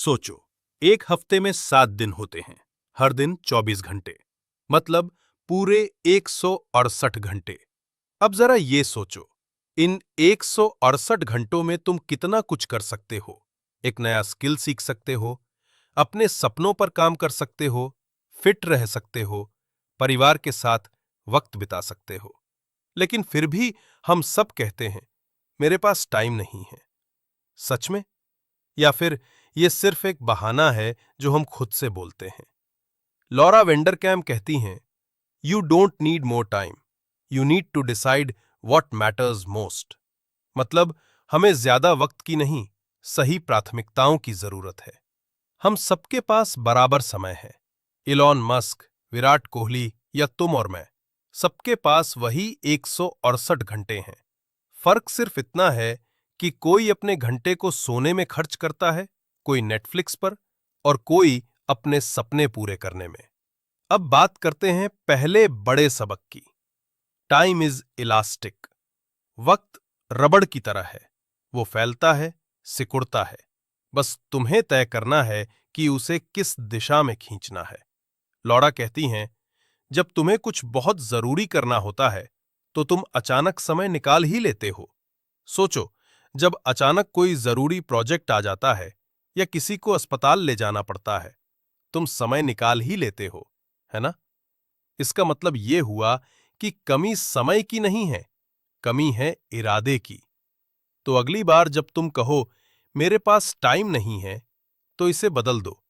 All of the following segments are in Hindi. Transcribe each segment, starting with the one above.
सोचो, एक हफ्ते में 7 दिन होते हैं, हर दिन 24 घंटे, मतलब पूरे 168 घंटे। अब जरा ये सोचो, इन 168 घंटों में तुम कितना कुछ कर सकते हो। एक नया स्किल सीख सकते हो, अपने सपनों पर काम कर सकते हो, फिट रह सकते हो, परिवार के साथ वक्त बिता सकते हो। लेकिन फिर भी हम सब कहते हैं, मेरे पास टाइम नहीं है। सच में? या फिर ये सिर्फ एक बहाना है जो हम खुद से बोलते हैं? लॉरा वेंडरकैम कहती हैं, you don't need more time, you need to decide what matters most. मतलब हमें ज्यादा वक्त की नहीं, सही प्राथमिकताओं की जरूरत है। हम सबके पास बराबर समय है। इलॉन मस्क, विराट कोहली या तुम और मैं, सबके पास वही 168 घंटे हैं। फर्क सिर्फ इतना है कि कोई अपने घंटे को सोने में खर्च करता है, कोई नेटफ्लिक्स पर, और कोई अपने सपने पूरे करने में। अब बात करते हैं पहले बड़े सबक की। Time is elastic. वक्त रबड़ की तरह है, वो फैलता है, सिकुड़ता है। बस तुम्हें तय करना है कि उसे किस दिशा में खींचना है। लौरा कहती हैं, जब तुम्हें कुछ बहुत जरूरी करना होता है तो तुम अचानक समय निकाल ही लेते हो। सोचो, जब अचानक कोई जरूरी प्रोजेक्ट आ जाता है या किसी को अस्पताल ले जाना पड़ता है, तुम समय निकाल ही लेते हो, है ना? इसका मतलब यह हुआ कि कमी समय की नहीं है, कमी है इरादे की। तो अगली बार जब तुम कहो, मेरे पास टाइम नहीं है, तो इसे बदल दो,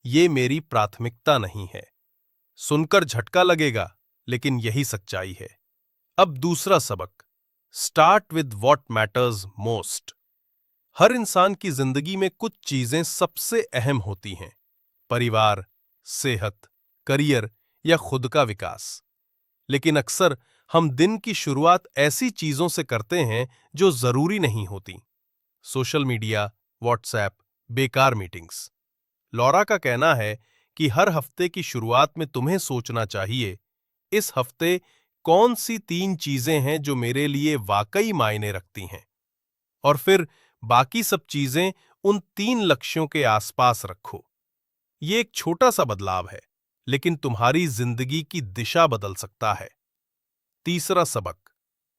ये मेरी प्राथमिकता नहीं है। सुनकर झटका लगेगा, लेकिन यही सच्चाई है। अब दूसरा सबक, start with what matters most. हर इंसान की जिंदगी में कुछ चीजें सबसे अहम होती हैं, परिवार, सेहत, करियर या खुद का विकास। लेकिन अक्सर हम दिन की शुरुआत ऐसी चीजों से करते हैं जो जरूरी नहीं होती। सोशल मीडिया, व्हाट्सएप, बेकार मीटिंग्स। लॉरा का कहना है कि हर हफ्ते की शुरुआत में तुम्हें सोचना चाहिए, इस हफ्ते कौन सी 3 चीजें हैं जो मेरे लिए वाकई मायने रखती हैं, और फिर बाकी सब चीजें उन 3 लक्ष्यों के आसपास रखो। ये एक छोटा सा बदलाव है, लेकिन तुम्हारी जिंदगी की दिशा बदल सकता है। तीसरा सबक,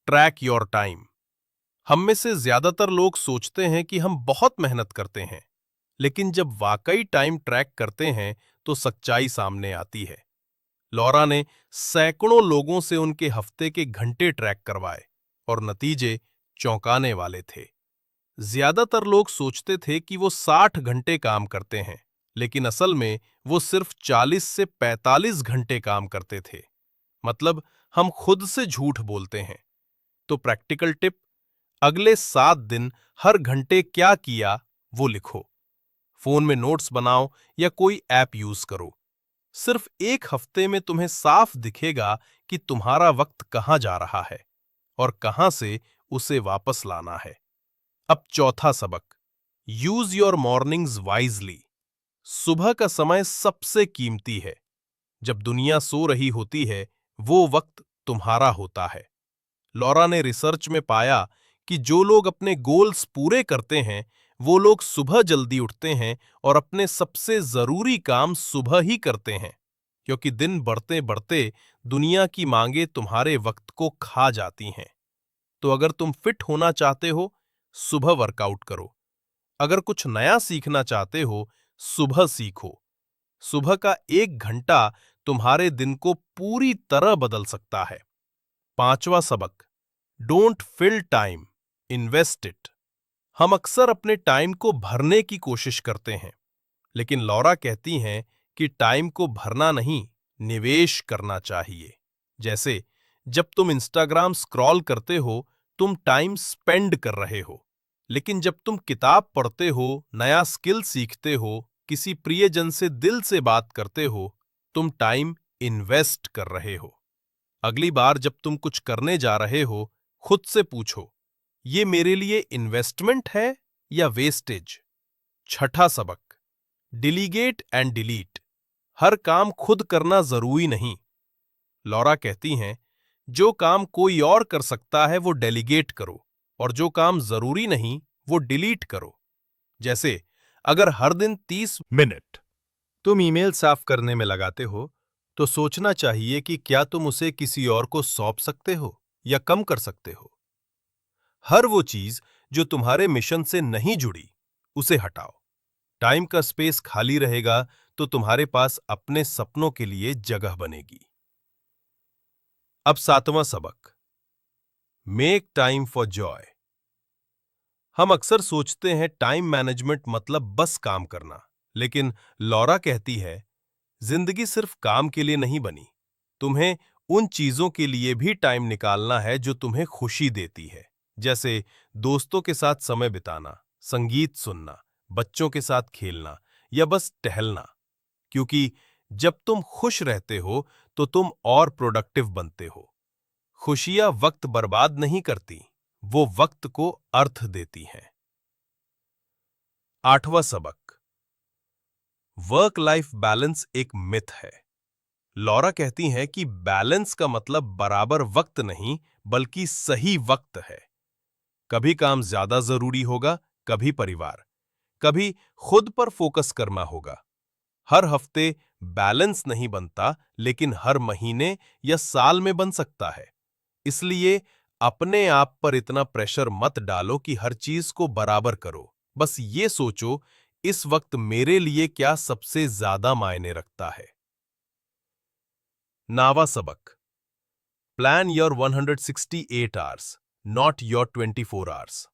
ट्रैक योर टाइम। हम में से ज्यादातर लोग सोचते हैं कि हम बहुत मेहनत करते हैं, लेकिन जब वाकई टाइम ट्रैक करते हैं तो सच्चाई सामने आती है। लॉरा ने सैकड़ों लोगों से उनके हफ्ते के घंटे ट्रैक करवाए और नतीजे चौंकाने वाले थे। ज्यादातर लोग सोचते थे कि वो 60 घंटे काम करते हैं, लेकिन असल में वो सिर्फ 40 से 45 घंटे काम करते थे। मतलब हम खुद से झूठ बोलते हैं। तो प्रैक्टिकल टिप, अगले 7 दिन हर घंटे क्या किया वो लिखो। फोन में नोट्स बनाओ या कोई ऐप यूज करो। सिर्फ एक हफ्ते में तुम्हें साफ दिखेगा कि तुम्हारा वक्त कहां जा रहा है और कहां से उसे वापस लाना है। अब चौथा सबक, यूज योर मॉर्निंग्स वाइजली। सुबह का समय सबसे कीमती है। जब दुनिया सो रही होती है, वो वक्त तुम्हारा होता है। लॉरा ने रिसर्च में पाया कि जो लोग अपने गोल्स पूरे करते हैं, वो लोग सुबह जल्दी उठते हैं और अपने सबसे जरूरी काम सुबह ही करते हैं, क्योंकि दिन बढ़ते बढ़ते दुनिया की मांगे तुम्हारे वक्त को खा जाती हैं। तो अगर तुम फिट होना चाहते हो, सुबह वर्कआउट करो। अगर कुछ नया सीखना चाहते हो, सुबह सीखो। सुबह का 1 घंटा तुम्हारे दिन को पूरी तरह बदल सकता है। पांचवा सबक, don't fill time, invest it. हम अक्सर अपने टाइम को भरने की कोशिश करते हैं, लेकिन लॉरा कहती हैं कि टाइम को भरना नहीं, निवेश करना चाहिए। जैसे जब तुम इंस्टाग्राम स्क्रॉल करते हो, तुम टाइम स्पेंड कर रहे हो, लेकिन जब तुम किताब पढ़ते हो, नया स्किल सीखते हो, किसी प्रियजन से दिल से बात करते हो, तुम टाइम इन्वेस्ट कर रहे हो। अगली बार जब तुम कुछ करने जा रहे हो, खुद से पूछो, ये मेरे लिए इन्वेस्टमेंट है या वेस्टेज? छठा सबक, डिलीगेट एंड डिलीट। हर काम खुद करना जरूरी नहीं। लॉरा कहती हैं, जो काम कोई और कर सकता है वो डेलीगेट करो, और जो काम जरूरी नहीं वो डिलीट करो। जैसे अगर हर दिन 30 मिनट तुम ईमेल साफ करने में लगाते हो, तो सोचना चाहिए कि क्या तुम उसे किसी और को सौंप सकते हो या कम कर सकते हो। हर वो चीज जो तुम्हारे मिशन से नहीं जुड़ी, उसे हटाओ। टाइम का स्पेस खाली रहेगा तो तुम्हारे पास अपने सपनों के लिए जगह बनेगी। अब 7वां सबक, मेक टाइम फॉर जॉय। हम अक्सर सोचते हैं टाइम मैनेजमेंट मतलब बस काम करना, लेकिन लॉरा कहती है, जिंदगी सिर्फ काम के लिए नहीं बनी। तुम्हें उन चीजों के लिए भी टाइम निकालना है जो तुम्हें खुशी देती है, जैसे दोस्तों के साथ समय बिताना, संगीत सुनना, बच्चों के साथ खेलना या बस टहलना। क्योंकि जब तुम खुश रहते हो तो तुम और प्रोडक्टिव बनते हो। खुशियां वक्त बर्बाद नहीं करती, वो वक्त को अर्थ देती हैं। 8वां सबक, वर्क लाइफ बैलेंस एक मिथ है। लॉरा कहती हैं कि बैलेंस का मतलब बराबर वक्त नहीं, बल्कि सही वक्त है। कभी काम ज्यादा जरूरी होगा, कभी परिवार, कभी खुद पर फोकस करना होगा। हर हफ्ते बैलेंस नहीं बनता, लेकिन हर महीने या साल में बन सकता है। इसलिए अपने आप पर इतना प्रेशर मत डालो कि हर चीज को बराबर करो। बस ये सोचो, इस वक्त मेरे लिए क्या सबसे ज्यादा मायने रखता है। 9वां सबक, plan your 168 hours, not your 24 hours.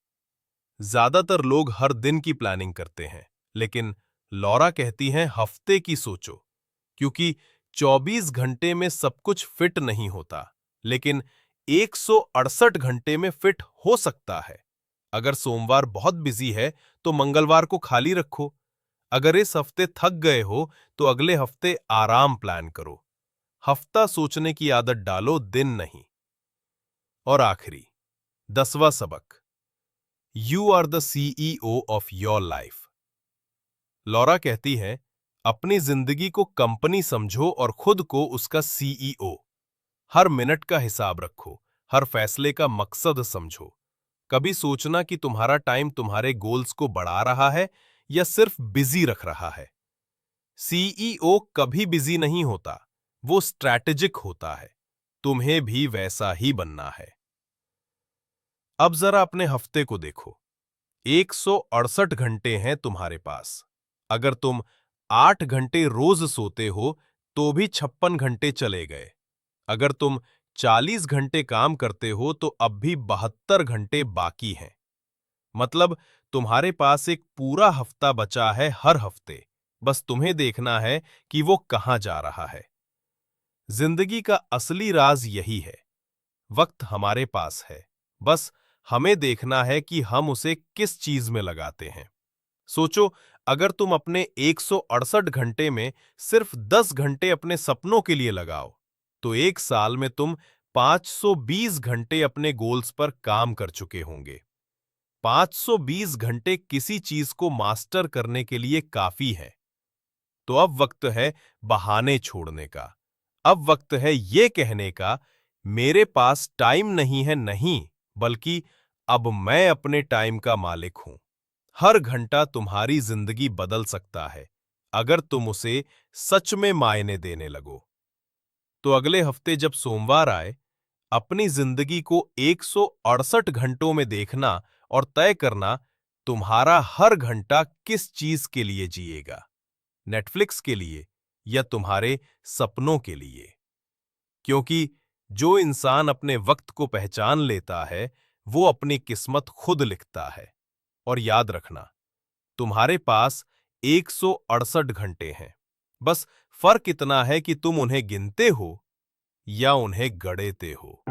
ज्यादातर लोग हर दिन की प्लानिंग करते हैं, लेकिन लॉरा कहती हैं हफ्ते की सोचो। क्योंकि 24 घंटे में सब कुछ फिट नहीं होता, लेकिन 168 घंटे में फिट हो सकता है। अगर सोमवार बहुत बिजी है तो मंगलवार को खाली रखो। अगर इस हफ्ते थक गए हो तो अगले हफ्ते आराम प्लान करो। हफ्ता सोचने की आदत डालो, दिन नहीं। और आखिरी 10वां सबक, you are the CEO of your life. Laura कहती है, अपनी जिंदगी को कंपनी समझो और खुद को उसका सीईओ। हर मिनट का हिसाब रखो, हर फैसले का मकसद समझो। कभी सोचना कि तुम्हारा टाइम तुम्हारे गोल्स को बढ़ा रहा है या सिर्फ बिजी रख रहा है। सीईओ कभी बिजी नहीं होता, वो स्ट्रैटेजिक होता है। तुम्हें भी वैसा ही बनना है। अब जरा अपने हफ्ते को देखो। 168 घंटे हैं तुम्हारे पास। अगर तुम 8 घंटे रोज सोते हो तो भी 56 घंटे चले गए। अगर तुम 40 घंटे काम करते हो तो अब भी 72 घंटे बाकी हैं। मतलब तुम्हारे पास एक पूरा हफ्ता बचा है हर हफ्ते। बस तुम्हें देखना है कि वो कहां जा रहा है। जिंदगी का असली राज यही है, वक्त हमारे पास है, बस हमें देखना है कि हम उसे किस चीज में लगाते हैं। सोचो, अगर तुम अपने 168 घंटे में सिर्फ 10 घंटे अपने सपनों के लिए लगाओ, तो एक साल में तुम 520 घंटे अपने गोल्स पर काम कर चुके होंगे। 520 घंटे किसी चीज को मास्टर करने के लिए काफी है। तो अब वक्त है बहाने छोड़ने का। अब वक्त है ये कहने का, मेरे पास टाइम नहीं है, नहीं, बल्कि अब मैं अपने टाइम का मालिक हूं। हर घंटा तुम्हारी जिंदगी बदल सकता है, अगर तुम उसे सच में मायने देने लगो। तो अगले हफ्ते जब सोमवार आए, अपनी जिंदगी को 168 घंटों में देखना और तय करना, तुम्हारा हर घंटा किस चीज के लिए जिएगा। नेटफ्लिक्स के लिए या तुम्हारे सपनों के लिए। क्योंकि जो इंसान अपने वक्त को पहचान लेता है, वो अपनी किस्मत खुद लिखता है। और याद रखना, तुम्हारे पास 168 घंटे हैं। बस फर्क इतना है कि तुम उन्हें गिनते हो या उन्हें गड़ेते हो।